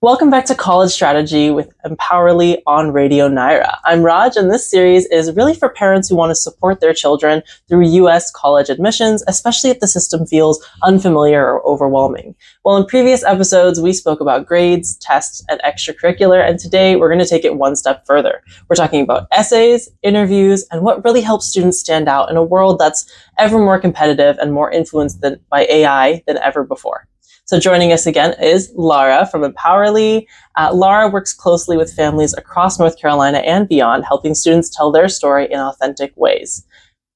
Welcome back to College Strategy with Empowerly on Radio Nyra. I'm Raj, and this series is really for parents who want to support their children through U.S. college admissions, especially if the system feels unfamiliar or overwhelming. Well, in previous episodes, we spoke about grades, tests, and extracurricular, and today we're going to take it one step further. We're talking about essays, interviews, and what really helps students stand out in a world that's ever more competitive and more influenced by AI than ever before. So joining us again is Lara from Empowerly. Lara works closely with families across North Carolina and beyond, helping students tell their story in authentic ways.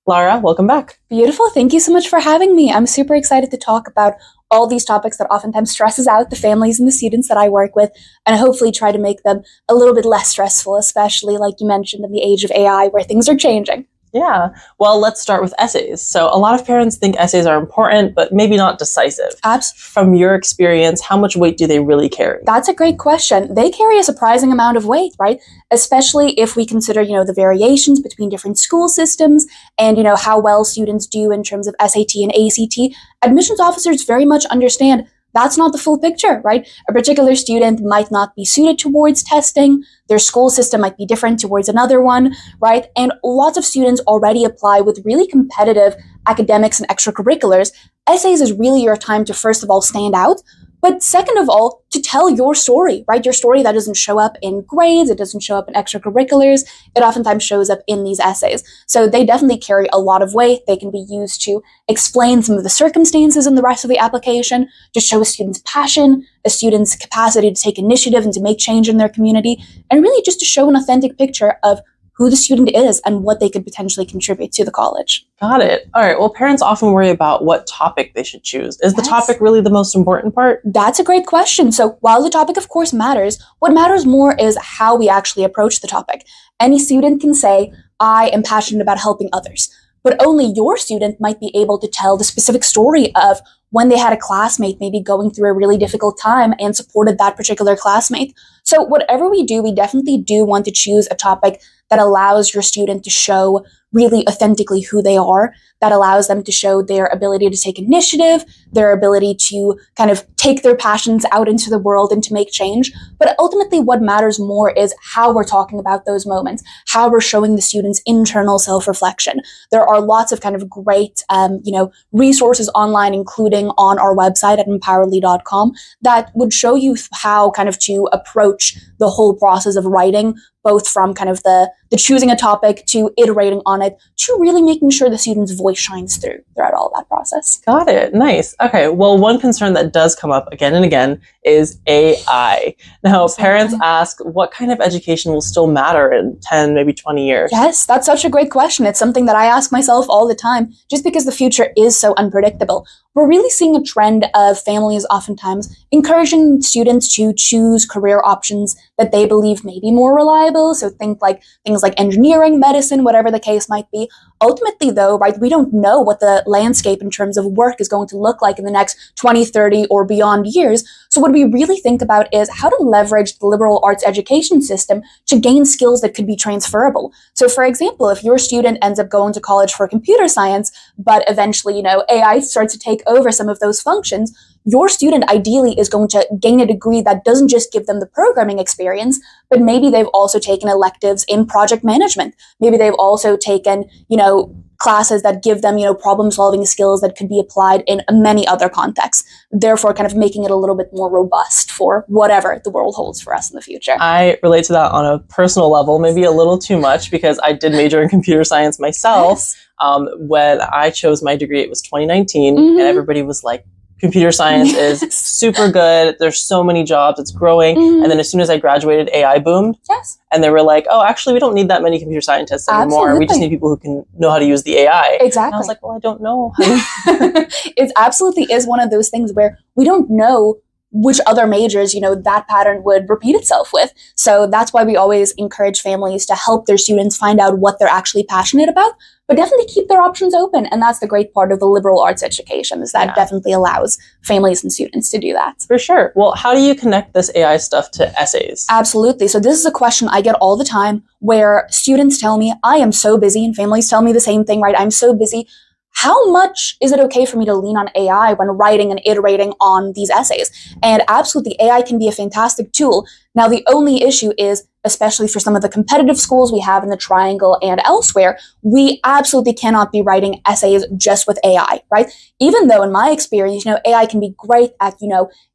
Lara, welcome back. Beautiful. Thank you so much for having me. I'm super excited to talk about all these topics that oftentimes stresses out the families and the students that I work with, and hopefully try to make them a little bit less stressful, especially like you mentioned in the age of AI where things are changing. Yeah. Well, let's start with essays. So a lot of parents think essays are important, but maybe not decisive. Absolutely. From your experience, how much weight do they really carry? That's a great question. They carry a surprising amount of weight, right? Especially if we consider, the variations between different school systems and, how well students do in terms of SAT and ACT. Admissions officers very much understand that's not the full picture, right? A particular student might not be suited towards testing. Their school system might be different towards another one, right? And lots of students already apply with really competitive academics and extracurriculars. Essays is really your time to, first of all, stand out, but second of all, to tell your story, right? Your story that doesn't show up in grades, it doesn't show up in extracurriculars, it oftentimes shows up in these essays. So they definitely carry a lot of weight. They can be used to explain some of the circumstances in the rest of the application, to show a student's passion, a student's capacity to take initiative and to make change in their community, and really just to show an authentic picture of who the student is and what they could potentially contribute to the college. Got it. All right. Well, parents often worry about what topic they should choose. Is the topic really the most important part? That's a great question. So while the topic, of course, matters, what matters more is how we actually approach the topic. Any student can say, I am passionate about helping others, but only your student might be able to tell the specific story of when they had a classmate maybe going through a really difficult time and supported that particular classmate. So whatever we do, we definitely do want to choose a topic that allows your student to show really authentically who they are, that allows them to show their ability to take initiative, their ability to kind of take their passions out into the world and to make change. But ultimately what matters more is how we're talking about those moments, how we're showing the students internal self-reflection. There are lots of kind of great, resources online, including on our website at empowerly.com, that would show you how kind of to approach the whole process of writing, both from kind of the choosing a topic to iterating on it to really making sure the student's voice shines throughout all of that process. Got it. Nice. Okay. Well, one concern that does come up again and again is AI. Now, parents ask what kind of education will still matter in 10, maybe 20 years? Yes, that's such a great question. It's something that I ask myself all the time, just because the future is so unpredictable. We're really seeing a trend of families oftentimes encouraging students to choose career options that they believe may be more reliable. So things like engineering, medicine, whatever the case might be. Ultimately, though, right, we don't know what the landscape in terms of work is going to look like in the next 20, 30 or beyond years. So what we really think about is how to leverage the liberal arts education system to gain skills that could be transferable. So for example, if your student ends up going to college for computer science, but eventually, AI starts to take over some of those functions, your student ideally is going to gain a degree that doesn't just give them the programming experience, but maybe they've also taken electives in project management. Maybe they've also taken, classes that give them, problem-solving skills that could be applied in many other contexts, therefore kind of making it a little bit more robust for whatever the world holds for us in the future. I relate to that on a personal level, maybe a little too much, because I did major in computer science myself. Yes. When I chose my degree, it was 2019, and everybody was like, computer science is super good. There's so many jobs. It's growing. And then as soon as I graduated, AI boomed. Yes. And they were like, oh, actually, we don't need that many computer scientists anymore. Absolutely. We just need people who can know how to use the AI. Exactly. And I was like, well, I don't know. It absolutely is one of those things where we don't know which other majors, that pattern would repeat itself with. So that's why we always encourage families to help their students find out what they're actually passionate about, but definitely keep their options open. And that's the great part of the liberal arts education, is that definitely allows families and students to do that. For sure. Well, how do you connect this AI stuff to essays? Absolutely. So this is a question I get all the time, where students tell me, I am so busy, and families tell me the same thing, right? I'm so busy. how much is it okay for me to lean on AI when writing and iterating on these essays? And absolutely, AI can be a fantastic tool. Now, the only issue is, especially for some of the competitive schools we have in the Triangle and elsewhere, we absolutely cannot be writing essays just with AI, right? Even though in my experience, AI can be great at,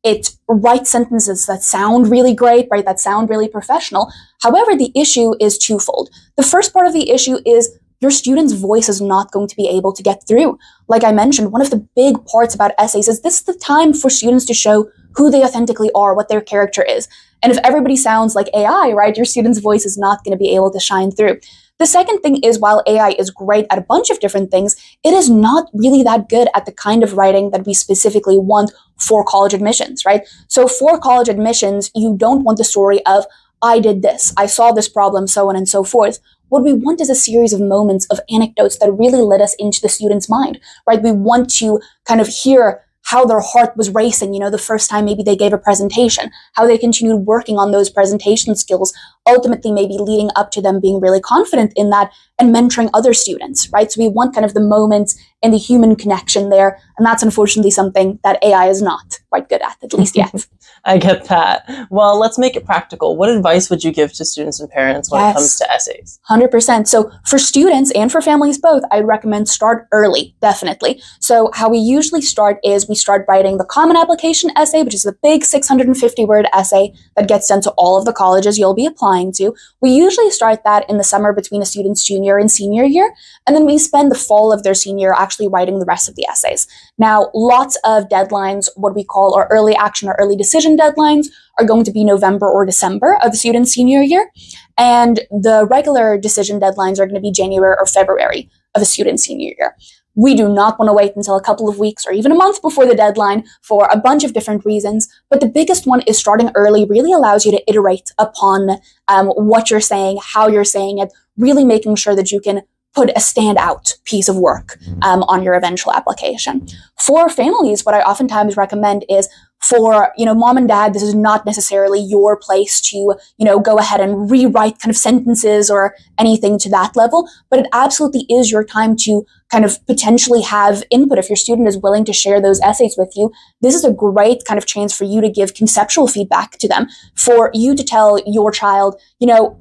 it writes sentences that sound really great, right? That sound really professional. However, the issue is twofold. The first part of the issue is your student's voice is not going to be able to get through. Like I mentioned, one of the big parts about essays is this is the time for students to show who they authentically are, what their character is. And if everybody sounds like AI, right, your student's voice is not going to be able to shine through. The second thing is, while AI is great at a bunch of different things, it is not really that good at the kind of writing that we specifically want for college admissions, right? So for college admissions, you don't want the story of, I did this, I saw this problem, so on and so forth. What we want is a series of moments of anecdotes that really let us into the student's mind, right? We want to kind of hear how their heart was racing, the first time maybe they gave a presentation, how they continued working on those presentation skills, ultimately maybe leading up to them being really confident in that and mentoring other students, right? So we want kind of the moments and the human connection there. And that's unfortunately something that AI is not quite good at least yet. I get that. Well, let's make it practical. What advice would you give to students and parents when it comes to essays? 100%. So for students and for families both, I'd recommend start early, definitely. So how we usually start is we start writing the common application essay, which is the big 650-word essay that gets sent to all of the colleges you'll be applying to. We usually start that in the summer between a student's junior and senior year, and then we spend the fall of their senior year actually writing the rest of the essays. Now, lots of deadlines, what we call our early action or early decision deadlines, are going to be November or December of a student's senior year, and the regular decision deadlines are going to be January or February of a student's senior year. We do not want to wait until a couple of weeks or even a month before the deadline for a bunch of different reasons, but the biggest one is starting early really allows you to iterate upon what you're saying, how you're saying it, really making sure that you can put a standout piece of work on your eventual application. For families, what I oftentimes recommend is for, mom and dad, this is not necessarily your place to, go ahead and rewrite kind of sentences or anything to that level, but it absolutely is your time to kind of potentially have input. If your student is willing to share those essays with you, this is a great kind of chance for you to give conceptual feedback to them, for you to tell your child,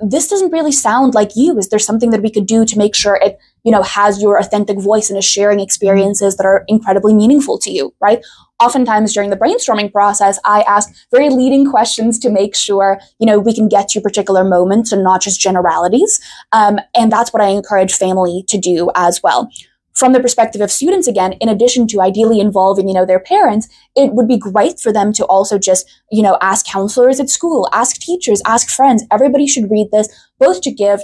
this doesn't really sound like you. Is there something that we could do to make sure it, has your authentic voice and is sharing experiences that are incredibly meaningful to you, right? Oftentimes during the brainstorming process, I ask very leading questions to make sure, we can get to particular moments and not just generalities. And that's what I encourage family to do as well. From the perspective of students, again, in addition to ideally involving, their parents, it would be great for them to also just, ask counselors at school, ask teachers, ask friends. Everybody should read this, both to give,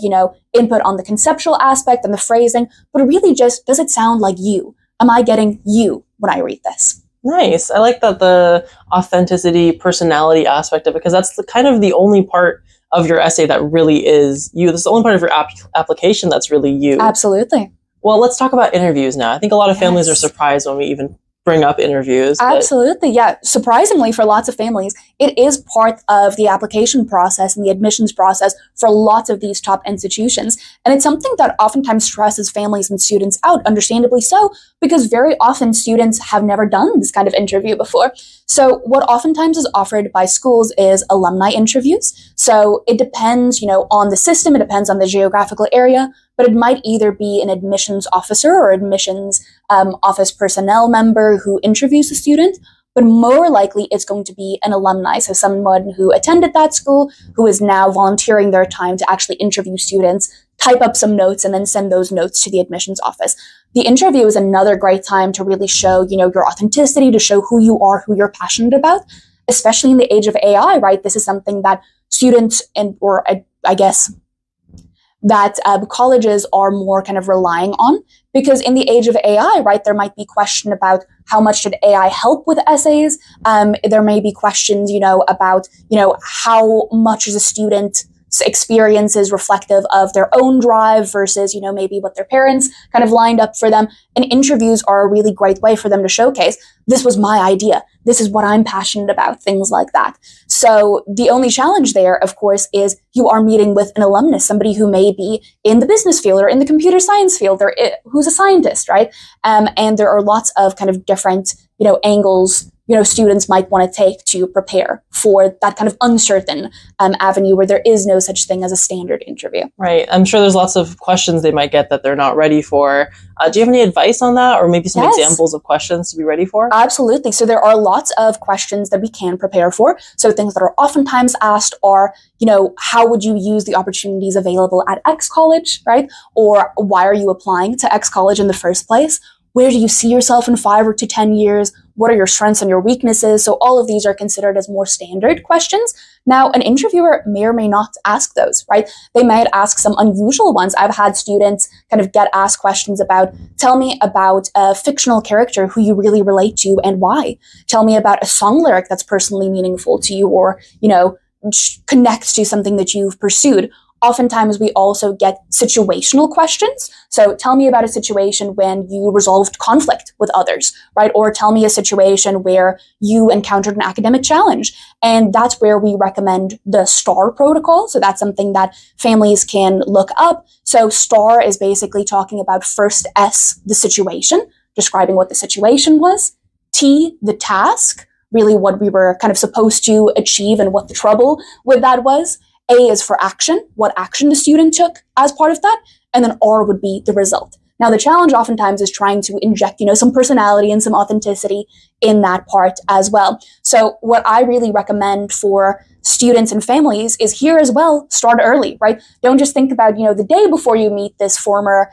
input on the conceptual aspect and the phrasing, but really just, does it sound like you? Am I getting you when I read this? Nice. I like that the authenticity, personality aspect of it, because that's kind of the only part of your essay that really is you. This is the only part of your application that's really you. Absolutely. Well, let's talk about interviews now. I think a lot of families are surprised when we even bring up interviews. Absolutely. Yeah. Surprisingly, for lots of families, it is part of the application process and the admissions process for lots of these top institutions. And it's something that oftentimes stresses families and students out, understandably so, because very often students have never done this kind of interview before. So what oftentimes is offered by schools is alumni interviews. So it depends, on the system, it depends on the geographical area, but it might either be an admissions officer or admissions office personnel member who interviews the student, but more likely it's going to be an alumni, so someone who attended that school who is now volunteering their time to actually interview students, type up some notes, and then send those notes to the admissions office. The interview is another great time to really show, your authenticity, to show who you are, who you're passionate about, especially in the age of AI, right? This is something that students that colleges are more kind of relying on, because in the age of AI, right, there might be question about how much did AI help with essays. There may be questions, about, how much is a student's experiences reflective of their own drive versus, maybe what their parents kind of lined up for them. And interviews are a really great way for them to showcase, this was my idea. This is what I'm passionate about, things like that. So the only challenge there, of course, is you are meeting with an alumnus, somebody who may be in the business field or in the computer science field, or who's a scientist, right? And there are lots of kind of different, angles, students might want to take to prepare for that kind of uncertain avenue where there is no such thing as a standard interview. Right. I'm sure there's lots of questions they might get that they're not ready for. Do you have any advice on that, or maybe some examples of questions to be ready for? Absolutely. So there are lots of questions that we can prepare for. So things that are oftentimes asked are, how would you use the opportunities available at X college, right? Or why are you applying to X college in the first place? Where do you see yourself in 5 to 10 years? What are your strengths and your weaknesses? So all of these are considered as more standard questions. Now, an interviewer may or may not ask those, right? They might ask some unusual ones. I've had students kind of get asked questions about, tell me about a fictional character who you really relate to and why. Tell me about a song lyric that's personally meaningful to you, or, connects to something that you've pursued. Oftentimes, we also get situational questions. So tell me about a situation when you resolved conflict with others, right? Or tell me a situation where you encountered an academic challenge. And that's where we recommend the STAR protocol. So that's something that families can look up. So STAR is basically talking about first S, the situation, describing what the situation was. T, the task, really what we were kind of supposed to achieve and what the trouble with that was. A is for action, what action the student took as part of that, and then R would be the result. Now, the challenge oftentimes is trying to inject, some personality and some authenticity in that part as well. So what I really recommend for students and families is here as well, start early, right? Don't just think about, the day before you meet this former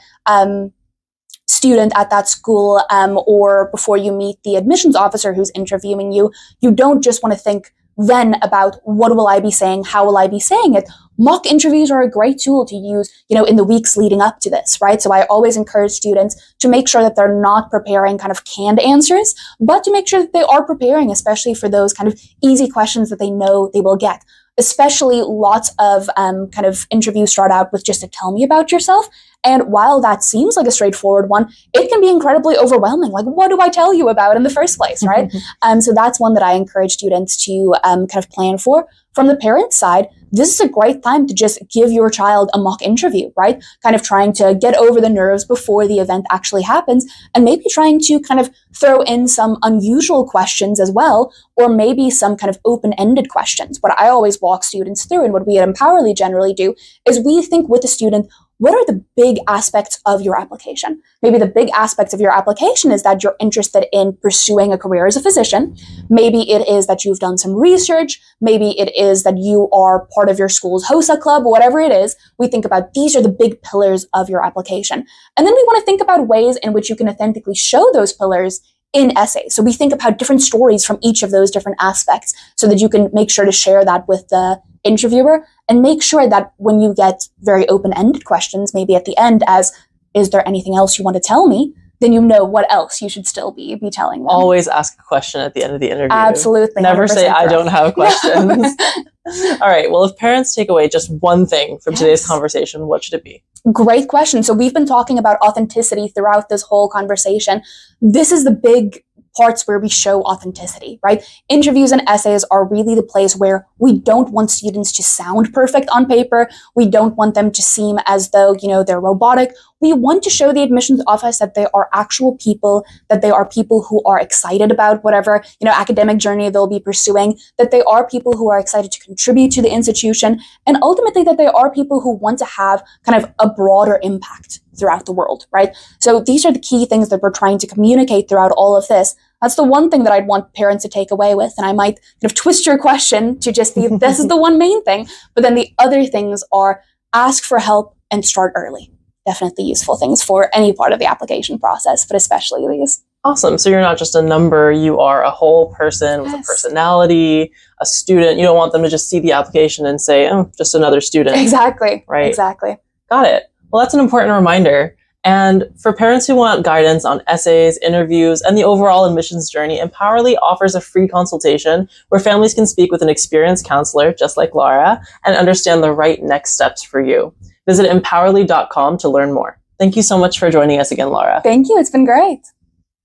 student at that school, or before you meet the admissions officer who's interviewing you. You don't just want to think then about what will I be saying? How will I be saying it? Mock interviews are a great tool to use, in the weeks leading up to this, right? So I always encourage students to make sure that they're not preparing kind of canned answers, but to make sure that they are preparing, especially for those kind of easy questions that they know they will get. Especially lots of kind of interviews start out with just a tell me about yourself. And while that seems like a straightforward one, it can be incredibly overwhelming. Like, what do I tell you about in the first place, right? So that's one that I encourage students to kind of plan for. From the parent side, this is a great time to just give your child a mock interview, right? Kind of trying to get over the nerves before the event actually happens, and maybe trying to kind of throw in some unusual questions as well, or maybe some kind of open-ended questions. What I always walk students through, and what we at Empowerly generally do, is we think with the student, what are the big aspects of your application? Maybe the big aspects of your application is that you're interested in pursuing a career as a physician. Maybe it is that you've done some research. Maybe it is that you are part of your school's HOSA club, whatever it is. We think about these are the big pillars of your application. And then we want to think about ways in which you can authentically show those pillars in essays. So we think about different stories from each of those different aspects so that you can make sure to share that with the interviewer, and make sure that when you get very open-ended questions, maybe at the end as, is there anything else you want to tell me? Then you know what else you should still be telling them. Always ask a question at the end of the interview. Absolutely. Never say, I don't have questions. All right. Well, if parents take away just one thing from today's conversation, what should it be? Great question. So we've been talking about authenticity throughout this whole conversation. This is the big parts where we show authenticity, right? Interviews and essays are really the place where we don't want students to sound perfect on paper. We don't want them to seem as though, they're robotic. We want to show the admissions office that they are actual people, that they are people who are excited about whatever, academic journey they'll be pursuing, that they are people who are excited to contribute to the institution, and ultimately that they are people who want to have kind of a broader impact throughout the world, right? So these are the key things that we're trying to communicate throughout all of this. That's the one thing that I'd want parents to take away with. And I might kind of twist your question to just be, this is the one main thing. But then the other things are ask for help and start early. Definitely useful things for any part of the application process, but especially these. Awesome. So you're not just a number, you are a whole person with a personality, a student. You don't want them to just see the application and say, oh, just another student. Exactly. Right. Exactly. Got it. Well, that's an important reminder. And for parents who want guidance on essays, interviews, and the overall admissions journey, Empowerly offers a free consultation where families can speak with an experienced counselor, just like Laura, and understand the right next steps for you. Visit empowerly.com to learn more. Thank you so much for joining us again, Laura. Thank you. It's been great.